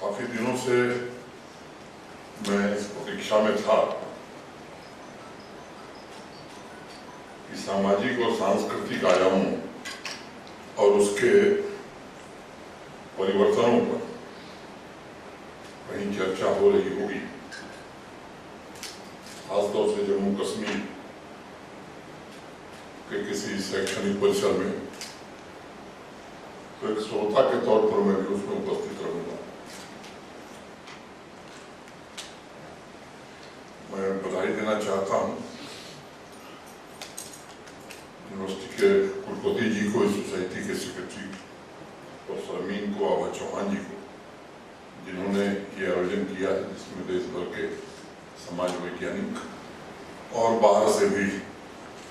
काफी दिनों से मैं इस प्रतीक्षा में था कि सामाजिक और सांस्कृतिक आयामों और उसके परिवर्तनों पर कहीं चर्चा हो रही होगी। खासतौर से जम्मू कश्मीर के किसी शैक्षणिक परिसर में, तो एक श्रोता के तौर पर मैं भी उसमें उपस्थित रहूंगा। मैं बधाई देना चाहता हूं यूनिवर्सिटी के कुलपति जी को, इस सोसाइटी के सेक्रेटरी प्रोफेसर अमीन को, आभा चौहान जी को, जिन्होंने ये आयोजन किया है, जिसमें देश भर के समाज वैज्ञानिक और बाहर से भी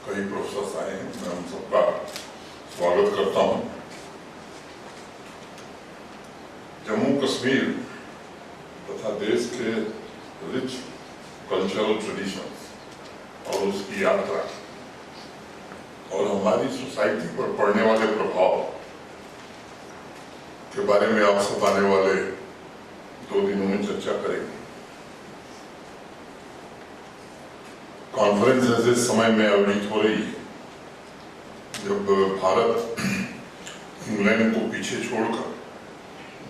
कई प्रोफेसर आए हैं। मैं उन सबका स्वागत करता हूं। जम्मू कश्मीर तथा देश के रिच कल्चरल ट्रेडिशंस और उसकी यात्रा और हमारी सोसाइटी पर पड़ने वाले प्रभाव के बारे में आप सब आने वाले 2 दिनों में चर्चा करेंगे। कॉन्फ्रेंस ऐसे समय में आयोजित हो रही है जब भारत इंग्लैंड को पीछे छोड़कर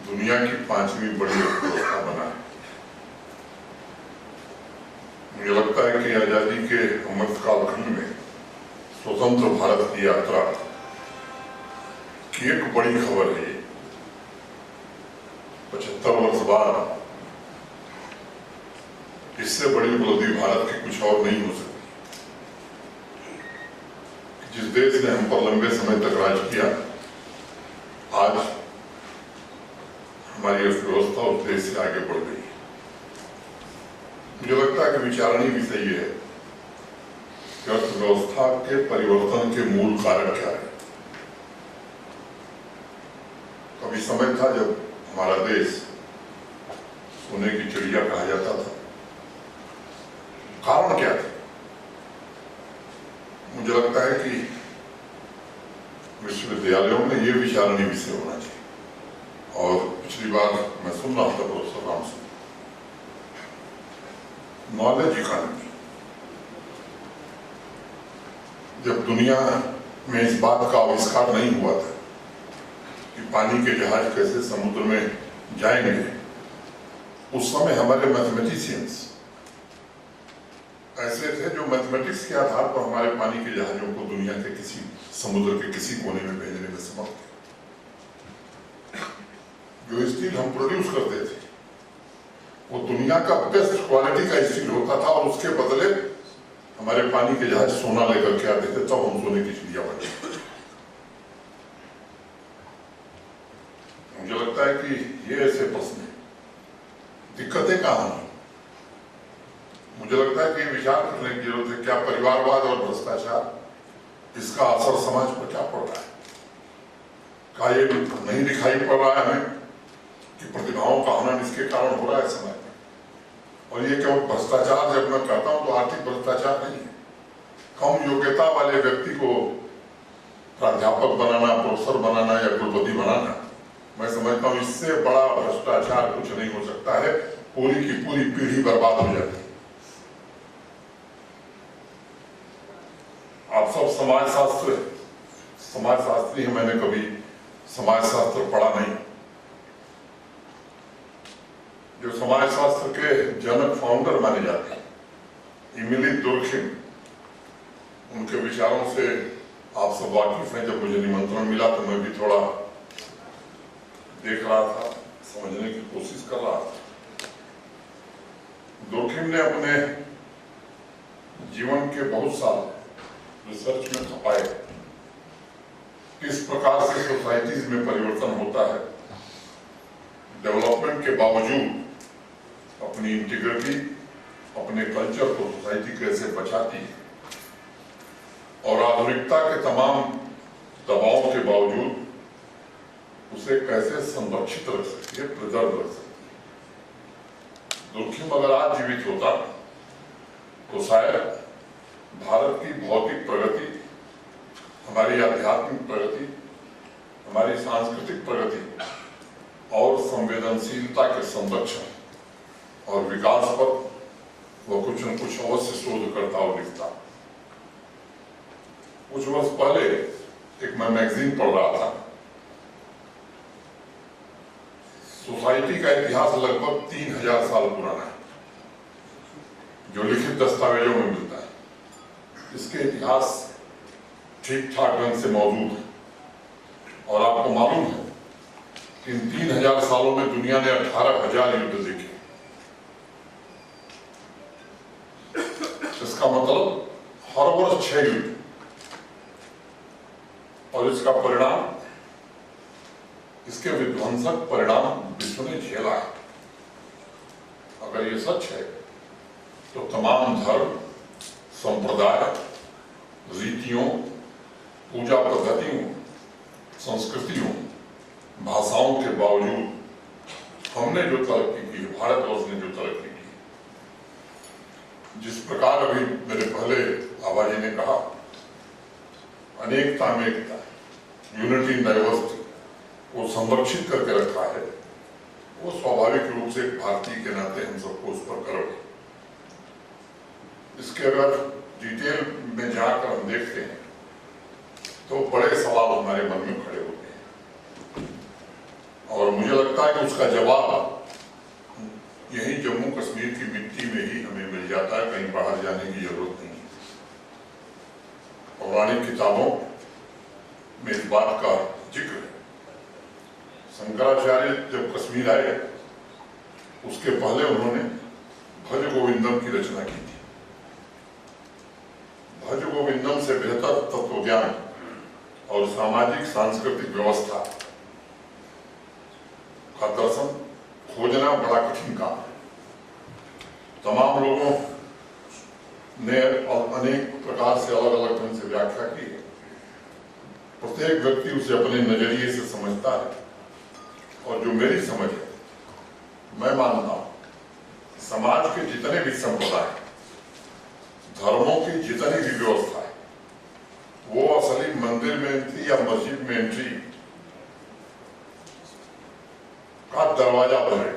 दुनिया की 5वीं बड़ी अर्थव्यवस्था बना है। मुझे लगता है कि आजादी के अमृत कालखंड में स्वतंत्र भारत की यात्रा की एक बड़ी खबर है। 75 वर्ष बाद इससे बड़ी उपलब्धि भारत की कुछ और नहीं हो सकती। जिस देश ने हम पर लंबे समय तक राज किया, आज हमारी अर्थव्यवस्था उस देश से आगे बढ़ गई है। मुझे लगता है कि विचारणीय विषय ये है कि अर्थव्यवस्था के परिवर्तन के मूल कारक क्या है। कभी समय था जब हमारा देश सोने की चिड़िया कहा जाता था। कारण क्या थे? मुझे लगता है कि विश्वविद्यालयों में ये विचारणीय विषय होना चाहिए। और पिछली बार मैं सुन रहा था प्रोफेसर राम से, नॉलेज इकोनॉमी। जब दुनिया में इस बात का आविष्कार नहीं हुआ था कि पानी के जहाज कैसे समुद्र में जाएंगे, उस समय हमारे मैथमेटिशियंस ऐसे थे जो मैथमेटिक्स के आधार पर हमारे पानी के जहाजों को दुनिया के किसी समुद्र के किसी कोने में भेजने में समर्थ थे। जो स्टील हम प्रोड्यूस करते थे वो दुनिया का बेस्ट क्वालिटी का स्टील होता था और उसके बदले हमारे पानी के जहाज सोना लेकर के आते थे, तब हम सोने की चिड़िया बने। मुझे लगता है कि ये ऐसे प्रश्न है, दिक्कतें कहां हैं। मुझे लगता है कि विचार करने की जरूरत है, क्या परिवारवाद और भ्रष्टाचार इसका असर समाज पर क्या पड़ रहा है। क्या ये नहीं दिखाई पड़ रहा है हमें कि प्रतिभाओं का हनन इसके कारण हो रहा है समाज में। और ये केवल भ्रष्टाचार जब मैं कहता हूं तो आर्थिक भ्रष्टाचार नहीं है। कम योग्यता वाले व्यक्ति को प्राध्यापक बनाना, प्रोफेसर बनाना या कुलपति बनाना, मैं समझता हूं इससे बड़ा भ्रष्टाचार कुछ नहीं हो सकता है। पूरी की पूरी पीढ़ी बर्बाद हो जाती है। आप सब समाजशास्त्री हैं, मैंने कभी समाजशास्त्र पढ़ा नहीं। जो समाजशास्त्र के जनक फाउंडर माने जाते हैं, इमिली दुर्खिम, उनके विचारों से आप सब वाकिफ हैं। जब मुझे निमंत्रण मिला तो मैं भी थोड़ा देख रहा था, समझने की कोशिश कर रहा था। दुर्खिम ने अपने जीवन के बहुत साल रिसर्च में खपाए किस प्रकार से सोसाइटीज में परिवर्तन होता है, डेवलपमेंट के बावजूद अपनी इंटीग्रिटी, अपने कल्चर को सोसाइटी कैसे बचाती है और आधुनिकता के तमाम दबाव के बावजूद उसे कैसे संरक्षित रख सकती है, प्रिजर्व रख सकती है। दुर्खिम अगर आज जीवित होता तो शायद भारत की भौतिक प्रगति, हमारी आध्यात्मिक प्रगति, हमारी सांस्कृतिक प्रगति और संवेदनशीलता के संरक्षण और विकास पर वह कुछ न कुछ अवश्य शोध करता और लिखता। कुछ वर्ष पहले एक मैं मैगजीन पढ़ रहा था। सोसाइटी का इतिहास लगभग 3000 साल पुराना है, जो लिखित दस्तावेजों में मिलता है। इसके इतिहास ठीक ठाक ढंग से मौजूद है और आपको मालूम है कि इन 3000 सालों में दुनिया ने 18,000 युद्ध देखे। इसका मतलब हर वर्ष 6 युद्ध, और इसका परिणाम, इसके विध्वंसक परिणाम विश्व ने झेला है। अगर ये सच है तो तमाम धर्म, संप्रदाय, रीतियों, पूजा पद्धतियों, संस्कृतियों, भाषाओं के बावजूद हमने जो तरक्की की है, भारतवर्ष ने जो तरक्की की, जिस प्रकार अभी मेरे पहले आबाजी ने कहा, अनेकता में एकता, यूनिटी इन डाइवर्सिटी को संरक्षित करके रखा है, वो स्वाभाविक रूप से एक भारतीय के नाते हम सबको उस पर गर्व है। इसके अगर डिटेल में जाकर हम देखते हैं तो बड़े सवाल हमारे मन में खड़े होते हैं, और मुझे लगता है कि उसका जवाब यही जम्मू कश्मीर की मिट्टी में ही हमें मिल जाता है, कहीं बाहर जाने की जरूरत नहीं है। पौराणिक किताबों में इस बात का जिक्र है। शंकराचार्य जब कश्मीर आए, उसके पहले उन्होंने भज गोविंदम की रचना की थी। भज गोविंदम से बेहतर तत्वज्ञान और सामाजिक सांस्कृतिक व्यवस्था का दर्शन खोजना बड़ा कठिन काम है। तमाम लोगों ने अनेक प्रकार से अलग अलग ढंग से व्याख्या की है। प्रत्येक व्यक्ति उसे अपने नजरिए से समझता है, और जो मेरी समझ है, मैं मानता हूं समाज के जितने भी संप्रदाय, धर्मों की जितनी भी व्यवस्था है, वो असली मंदिर में एंट्री या मस्जिद में एंट्री का दरवाजा बने।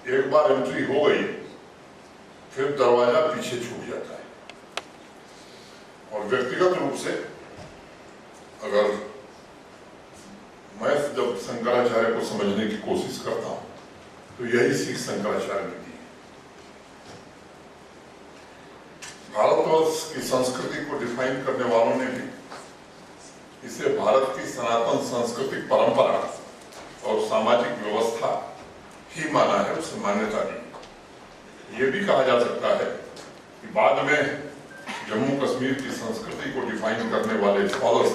एक बार एंट्री हो गई, फिर दरवाजा पीछे छूट जाता है। और व्यक्तिगत रूप से अगर मैं जब शंकराचार्य को समझने की कोशिश करता हूं, तो यही सीख शंकराचार्य ने दी है। भारतवर्ष की संस्कृति को डिफाइन करने वालों ने भी इसे भारत की सनातन सांस्कृतिक परंपरा और सामाजिक व्यवस्था ही माना है, उसे मान्यता दी। ये भी कहा जा सकता है कि बाद में जम्मू कश्मीर की संस्कृति को डिफाइन करने वाले स्कॉलर्स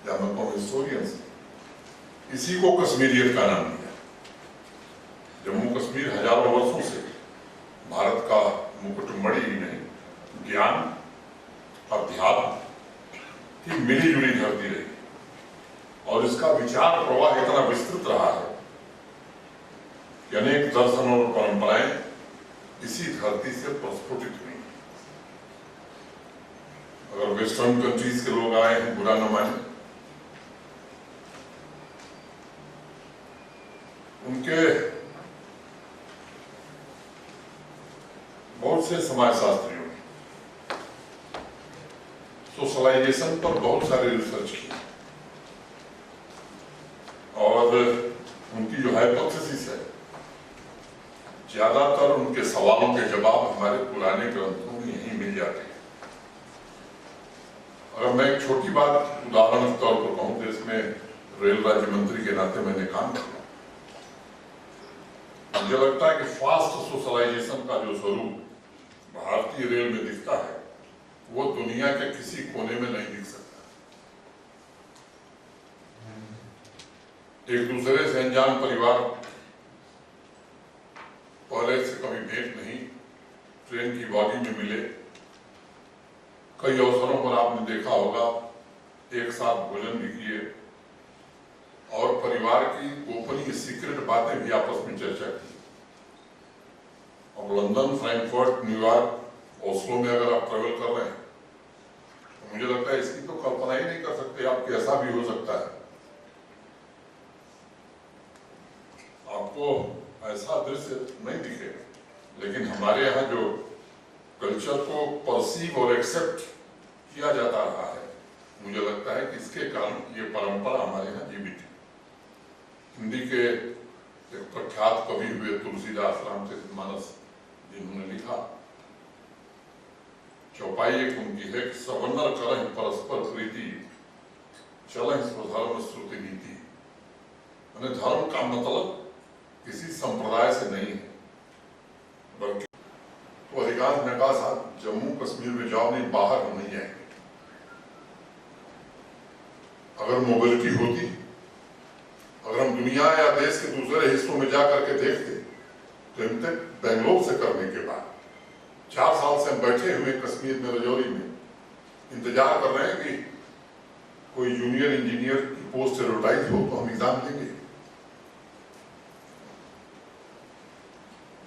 या मतलब हिस्टोरियंस, इसी को कश्मीरियत का नाम दिया। जम्मू कश्मीर हजारों वर्षों से भारत का मुकुटमणि ही नहीं, ज्ञान, अध्यात्म की मिली जुली धरती रही, और इसका विचार प्रवाह इतना विस्तृत रहा है कि अनेक दर्शन और परंपराएं इसी धरती से प्रस्फुटित हुई। अगर वेस्टर्न कंट्रीज के लोग आए हैं, बुरा न माने, उनके बहुत से समाजशास्त्रियों ने सोशलाइजेशन पर बहुत सारे रिसर्च की, और उनकी जो हाइपोथेसिस है, ज्यादातर उनके सवालों के जवाब हमारे पुराने ग्रंथों में यहीं मिल जाते हैं। अगर मैं एक छोटी बात उदाहरण के तौर पर कहूं, तो इसमें रेल राज्य मंत्री के नाते मैंने काम किया। मुझे लगता है कि फास्ट सोशलाइजेशन का जो स्वरूप भारतीय रेल में दिखता है, वो दुनिया के किसी कोने में नहीं दिख सकता। एक दूसरे से अनजान परिवार, पहले से कभी भेंट नहीं, ट्रेन की बॉगी में मिले, कई अवसरों पर आपने देखा होगा एक साथ भोजन भी किए, और परिवार की गोपनीय सीक्रेट बातें भी आपस में चर्चा की। अब लंदन, फ्रैंकफर्ट, न्यूयॉर्क, ओस्लो में अगर आप ट्रेवल कर रहे हैं, तो मुझे लगता है इसकी तो कल्पना ही नहीं कर सकते आप कि ऐसा भी हो सकता है ऐसा दृश्य नहीं दिखेगा, लेकिन हमारे यहाँ जो कल्चर को परसीव और एक्सेप्ट किया जाता रहा है, मुझे लगता है कि इसके कारण ये परंपरा हमारे यहाँ जीवित है। हिंदी के एक प्रख्यात कवि हुए तुलसीदास रामचरितमानस, जिन्होंने लिखा, चौपाई एक उनकी है कि सवर्णर करहि परस्पर प्रीति, चलहि स्वधर्म श्रुति नीति। मैंने धर्म का मतलब किसी संप्रदाय से नहीं है, बल्कि तो अधिकांश ने कहा साहब जम्मू कश्मीर में जाओ, नहीं बाहर हम नहीं जाएंगे। अगर मोबिलिटी होती, अगर हम दुनिया या देश के दूसरे हिस्सों में जाकर के देखते, तो इन तक बेंगलोर से करने के बाद 4 साल से हम बैठे हुए कश्मीर में, रजौरी में इंतजार कर रहे हैं कि कोई जूनियर इंजीनियर की पोस्ट एडवर्टाइज हो तो हम एग्जाम देंगे,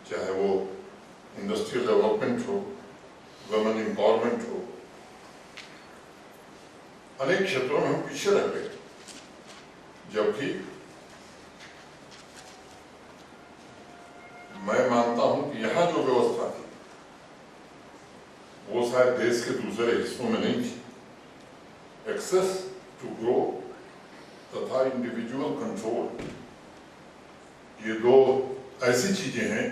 चाहे वो इंडस्ट्रियल डेवलपमेंट हो, वुमेन एम्पावरमेंट हो। अनेक क्षेत्रों में हम पीछे रह गए, जबकि मैं मानता हूं कि यहां जो व्यवस्था थी वो शायद देश के दूसरे हिस्सों में नहीं थी। एक्सेस टू ग्रो तथा इंडिविजुअल कंट्रोल, ये 2 ऐसी चीजें हैं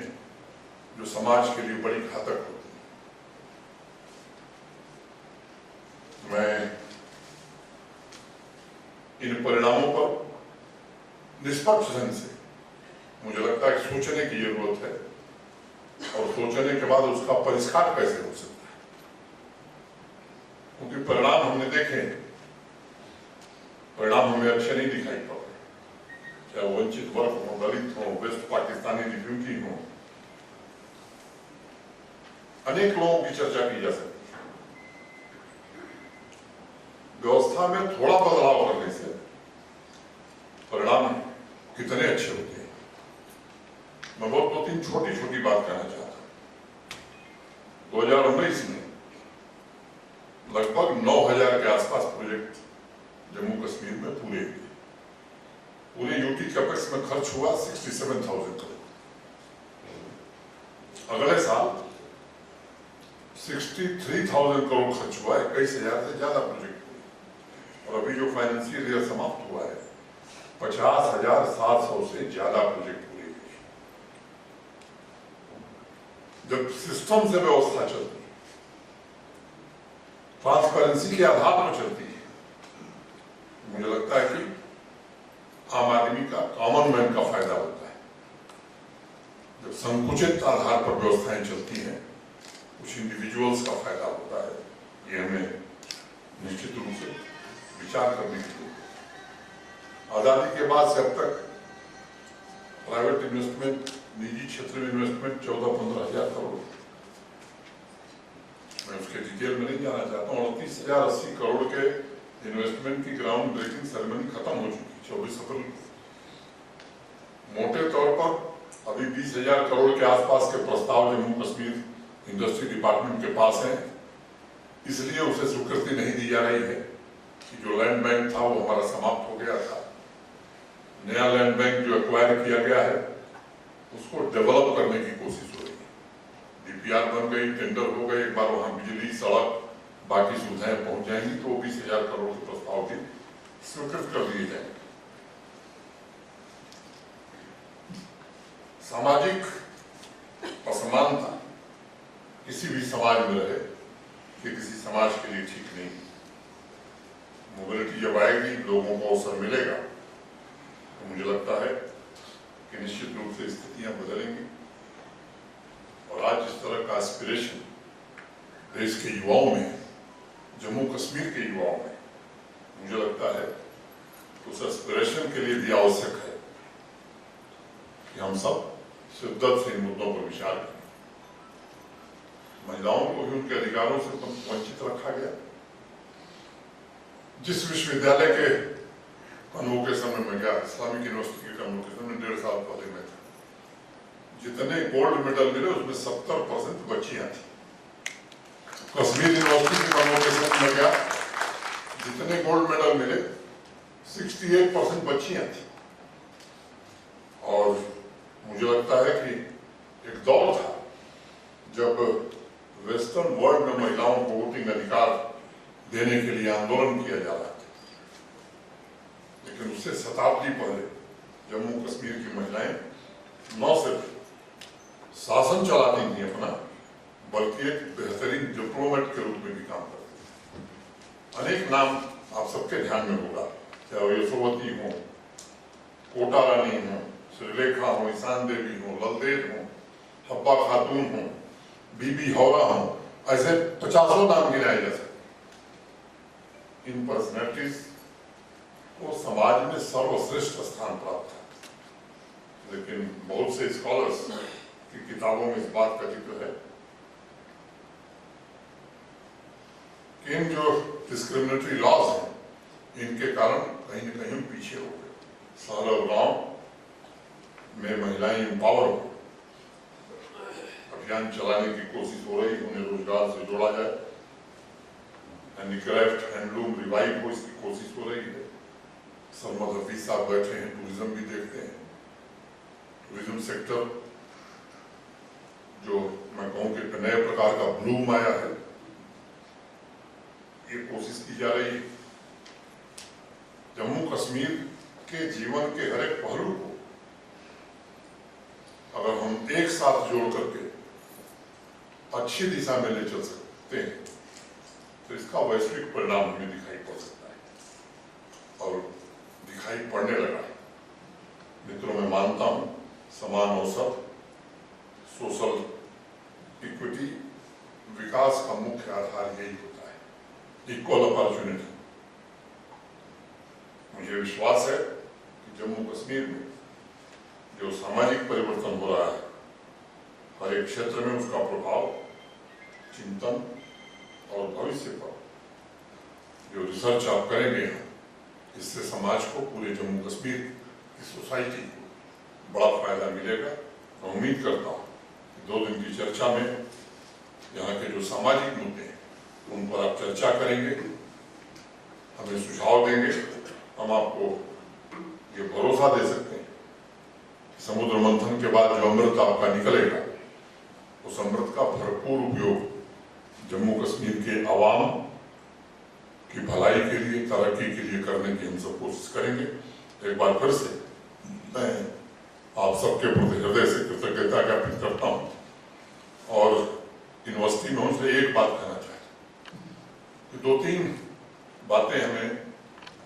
जो समाज के लिए बड़ी घातक होती है। मैं इन परिणामों पर निष्पक्ष ढंग से मुझे लगता है कि सोचने की जरूरत है, और सोचने के बाद उसका परिष्कार कैसे हो सकता है, क्योंकि परिणाम हमने देखे, परिणाम हमें अच्छे नहीं दिखाई पड़ रहे, चाहे वंचित वर्ग हो, दलित हो, वेस्ट पाकिस्तानी रिफ्यूजी हो, अनेक लोगों की चर्चा की जा सकती है। व्यवस्था में थोड़ा बदलाव करने से परिणाम कितने अच्छे होते हैं। मैं बहुत 2-3 छोटी बात कहना चाहता हूं। 2019 में लगभग 9,000 के आसपास प्रोजेक्ट जम्मू कश्मीर में पूरे हुए। पूरे यूटी कैपेक्स में खर्च हुआ 67,000 करोड़। अगले साल 63,000 करोड़ खर्च हुआ, 21,000 से ज्यादा प्रोजेक्ट हुए। और अभी जो फाइनेंशियल ईयर समाप्त हुआ है, 50,700 से ज्यादा प्रोजेक्ट पूरे हुए। जब सिस्टम से व्यवस्था चलती है, ट्रांसपेरेंसी के आधार पर चलती है, मुझे लगता है कि आम आदमी का, कॉमन मैन का फायदा होता है। जब संकुचित आधार पर व्यवस्थाएं चलती हैं, कुछ इंडिविजुअल्स का फायदा होता है। ये हमें निश्चित रूप से विचार करने की जरूरत है। आजादी के बाद से अब तक प्राइवेट इन्वेस्टमेंट, निजी क्षेत्र में इन्वेस्टमेंट 14-15 हजार करोड़। मैं उसके डिटेल में नहीं जाना चाहता हूँ। 29,080 करोड़ के इन्वेस्टमेंट की ग्राउंड ब्रेकिंग सेरेमनी खत्म हो चुकी 24 अप्रैल को। मोटे तौर पर अभी 20,000 करोड़ के आसपास के प्रस्ताव जम्मू कश्मीर इंडस्ट्री डिपार्टमेंट के पास है, इसलिए उसे स्वीकृति नहीं दी जा रही है कि जो लैंड बैंक था वो हमारा समाप्त हो गया था। नया लैंड बैंक जो एक्वायर किया गया है उसको डेवलप करने की कोशिश हो रही है। डीपीआर बन गई, टेंडर हो गए, एक बार वहां बिजली, सड़क, बाकी सुविधाएं पहुंच जाएंगी तो 20,000 करोड़ के प्रस्ताव भी स्वीकृत कर दिए जाएंगे। सामाजिक असमानता किसी भी समाज में रहे कि किसी समाज के लिए ठीक नहीं। मोबिलिटी जब आएगी, लोगों को अवसर मिलेगा, तो मुझे लगता है कि निश्चित रूप से स्थितियां बदलेंगी। और आज जिस तरह का एस्पिरेशन देश के युवाओं में है, जम्मू कश्मीर के युवाओं में, मुझे लगता है उस एस्पिरेशन के लिए भी आवश्यक है कि हम सब शिद्दत से इन मुद्दों पर विचार करें। महिलाओं को भी उनके अधिकारों से वंचित रखा गया। जिस विश्वविद्यालय के कन्वोकेशन में मैं गया, इस्लामिक यूनिवर्सिटी के कन्वोकेशन में 1.5 साल पहले मैं था, जितने गोल्ड मेडल मिले उसमें 70% बच्चियां थी। कश्मीर यूनिवर्सिटी के कन्वोकेशन में गया, जितने गोल्ड मेडल मिले 68% बच्चियां थी। और मुझे लगता है कि एक दौर था जब वेस्टर्न वर्ल्ड में महिलाओं को वोटिंग अधिकार देने के लिए आंदोलन किया जा रहा था, लेकिन उससे शताब्दी पहले जम्मू कश्मीर की महिलाएं न सिर्फ शासन चलाती थी अपना, बल्कि एक बेहतरीन डिप्लोमेट के रूप में भी काम करती। अनेक नाम आप सबके ध्यान में होगा, चाहे वो यशोवती हो, कोटा रानी हो, श्रीलेखा हो, ईशान देवी हो, ललदेव हो, हब्बा खातून हो, बीबी हौरा हो, ऐसे 50 नाम गिनाए जा सकते। इन पर्सनैलिटीज को समाज में सर्वश्रेष्ठ स्थान प्राप्त था, लेकिन बहुत से स्कॉलर्स की किताबों में इस बात का जिक्र है कि इन जो डिस्क्रिमिनेटरी लॉज हैं, इनके कारण कहीं न कहीं पीछे हो गए। शहर और गांव में महिलाएं एम्पावर हो, अभियान चलाने की कोशिश हो रही, उन्हें रोजगार से जोड़ा जाए, हैंडीक्राफ्ट हैंडलूम रिवाइव हो, इसकी कोशिश हो रही है। सरमद हफीज साहब बैठे हैं, टूरिज्म भी देखते हैं। टूरिज्म सेक्टर जो मैं कहूँ कि नए प्रकार का ब्लूम आया है, ये कोशिश की जा रही है। जम्मू कश्मीर के जीवन के हर एक पहलू को अगर हम एक साथ जोड़ करके अच्छी दिशा में ले चल सकते हैं तो इसका वैश्विक परिणाम हमें दिखाई पड़ सकता है, और दिखाई पड़ने लगा है। मित्रों, मैं मानता हूं समान अवसर, सोशल इक्विटी, विकास का मुख्य आधार यही होता है, इक्वल अपॉर्चुनिटी। मुझे विश्वास है कि जम्मू कश्मीर में जो सामाजिक परिवर्तन हो रहा है, हर एक क्षेत्र में उसका प्रभाव, चिंतन और भविष्य पर जो रिसर्च आप करेंगे, इससे समाज को, पूरे जम्मू कश्मीर की सोसाइटी को बड़ा फायदा मिलेगा। मैं उम्मीद करता हूँ कि 2 दिन की चर्चा में यहाँ के जो सामाजिक मुद्दे हैं उन पर आप चर्चा करेंगे, हमें सुझाव देंगे। हम आपको ये भरोसा दे सकते हैं कि समुद्र मंथन के बाद जो अमृत आपका निकलेगा, उस अमृत का भरपूर उपयोग जम्मू कश्मीर के अवाम की भलाई के लिए, तरक्की के लिए करने की हम सब कोशिश करेंगे। एक बार फिर से मैं आप सबके प्रति हृदय से कृतज्ञता ज्ञापित करता हूँ, और यूनिवर्सिटी में उनसे एक बात कहना चाहता हूँ कि 2-3 बातें हमें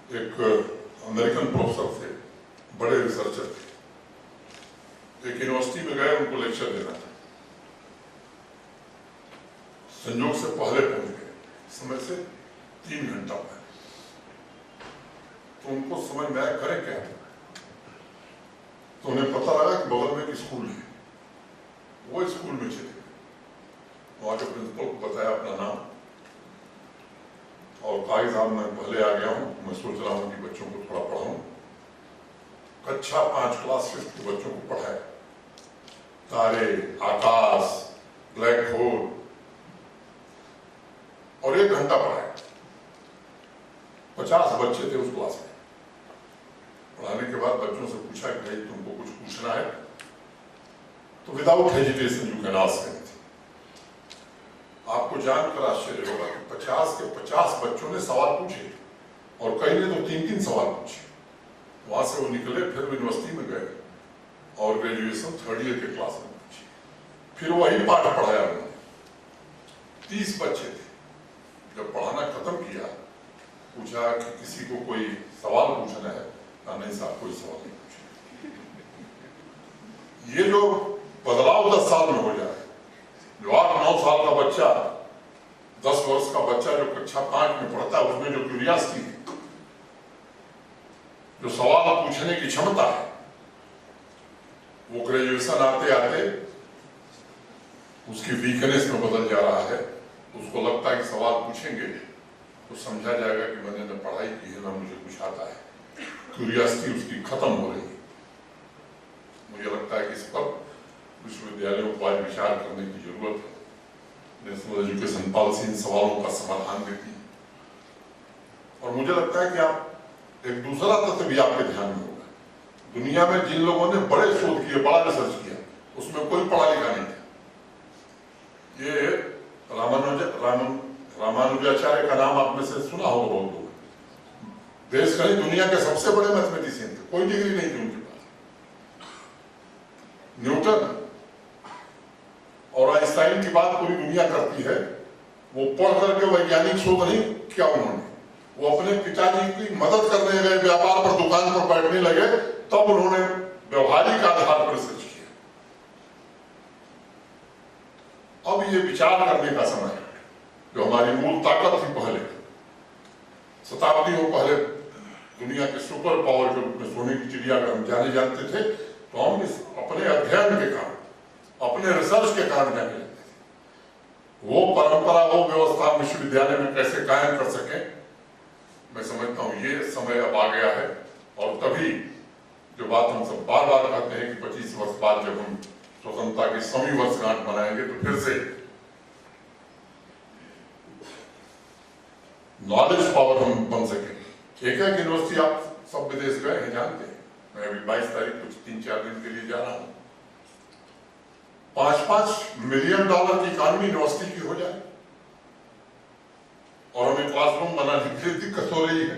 एक अमेरिकन प्रोफेसर थे, बड़े रिसर्चर थे, एक यूनिवर्सिटी में गए, उनको लेक्चर देना था। संयोग से पहले पहुंच गए, समय से 3 घंटा पहले। तो उनको समझ में आया करें क्या। तो उन्हें पता लगा कि बगल में एक स्कूल है, वो स्कूल में चले गए। वहां के प्रिंसिपल को बताया अपना नाम, और कहा साहब मैं पहले आ गया हूँ, मैं सोच रहा हूँ कि बच्चों को थोड़ा पढ़ाऊं। कक्षा 5 क्लास 5 के बच्चों को पढ़ाया, तारे, आकाश, ब्लैक होल, और 1 घंटा पढ़ाया। 50 बच्चे थे उस क्लास में। पढ़ाने के बाद बच्चों से पूछा कि भाई तुमको कुछ पूछना है, तो without hesitation you can ask anything. आपको जानकर आश्चर्य होगा कि 50 के 50 बच्चों ने सवाल पूछे, और कई ने तो 3-3 सवाल पूछे। वहां से वो निकले, फिर यूनिवर्सिटी में गए और ग्रेजुएशन 3rd ईयर के क्लास में पूछे, फिर वही पाठ पढ़ाया उन्होंने। 30 बच्चे थे। जब पढ़ाना खत्म किया, पूछा कि किसी को कोई सवाल पूछना है? नहीं साहब, कोई सवाल नहीं पूछे। ये जो बदलाव 10 साल में हो जाए, जो 8-9 साल का बच्चा, 10 वर्ष का बच्चा जो कक्षा 5 में पढ़ता है, उसमें जो क्यूरियोसिटी है, जो सवाल पूछने की क्षमता है, वो ग्रेजुएशन आते आते उसकी वीकनेस में बदल जा रहा है। उसको लगता है कि सवाल पूछेंगे तो समझा जाएगा कि मैंने न पढ़ाई की है, ना मुझे कुछ आता है। क्यूरियोसिटी उसकी खत्म हो रही है। मुझे लगता है कि इस पर विश्वविद्यालयों को आज विचार करने की जरूरत है। नेशनल एजुकेशन पॉलिसी इन सवालों का समाधान देती है। और मुझे लगता है कि आप एक दूसरा तथ्य भी आपके ध्यान में होगा दुनिया में जिन लोगों ने बड़े शोध किए, बड़ा रिसर्च किया, उसमें कोई पढ़ा लिखा नहीं था। ये रामानुजाचार्य का नाम आप में से सुना होगा बहुत लोगों ने। देश का नहीं, दुनिया के सबसे बड़े मैथमेटिशियन थे, कोई डिग्री नहीं थी उनके पास। न्यूटन और आइंस्टाइन की बात पूरी दुनिया करती है। वो पढ़ करके वैज्ञानिक शोध नहीं किया उन्होंने, वो अपने पिताजी की मदद करने गए, व्यापार पर दुकान पर बैठने लगे, तब उन्होंने व्यवहारिक आधार पर रिसर्च किया। अब ये विचार करने का समय है, जो हमारी मूल ताकत थी पहले, शताब्दियों पहले दुनिया के सुपर पावर के रूप में सोने की चिड़िया अगर हम जाने जानते थे, तो हम इस अपने अध्ययन के कारण, अपने रिसर्च के कारण जाने जाते थे। वो परंपरा, वो व्यवस्था विश्वविद्यालय में कैसे कायम कर सके, मैं समझता हूँ ये समय अब आ गया है। और तभी जो बात हम सब बार बार कहते हैं कि 25 वर्ष बाद जब हम स्वतंत्रता की 100वीं वर्षगांठ मनाएंगे, तो फिर से नॉलेज पावर हम बन सके। एक यूनिवर्सिटी, आप सब विदेश गए हैं, जानते हैं। मैं अभी 22 तारीख कुछ 3-4 दिन के लिए जा रहा हूँ। $5-5 मिलियन की इकॉनमी यूनिवर्सिटी की हो जाए, और हमें क्लासरूम बनाने के लिए दिक्कत हो रही है।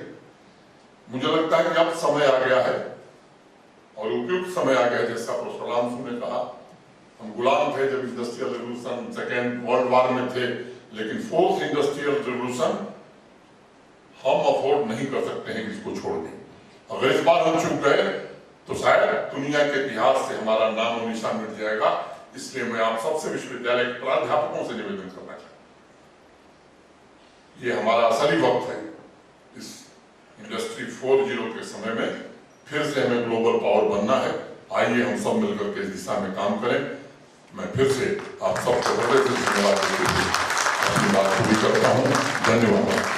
मुझे लगता है कि अब समय आ गया है, और उपयुक्त समय आ गया। जैसा प्रोफेसर रामसू ने कहा, हम गुलाम थे जब industrial revolution, second world war में थे, लेकिन फोर्थ इंडस्ट्रियल रिवॉल्यूशन हम अफोर्ड नहीं कर सकते हैं इसको छोड़ दें। अगर इस बार हम चूक गए तो शायद दुनिया के इतिहास से हमारा नाम और निशान मिट जाएगा। इसलिए मैं आप सबसे विश्वविद्यालय के प्राध्यापकों से निवेदन करना चाहता हूं, ये हमारा असली वक्त है। इस इंडस्ट्री 4.0 के समय में फिर से हमें ग्लोबल पावर बनना है। आइए हम सब मिलकर के इस दिशा में काम करें। मैं फिर से आप सबको हृदय से धन्यवाद देते हुए अपनी बात पूरी करता हूँ। धन्यवाद।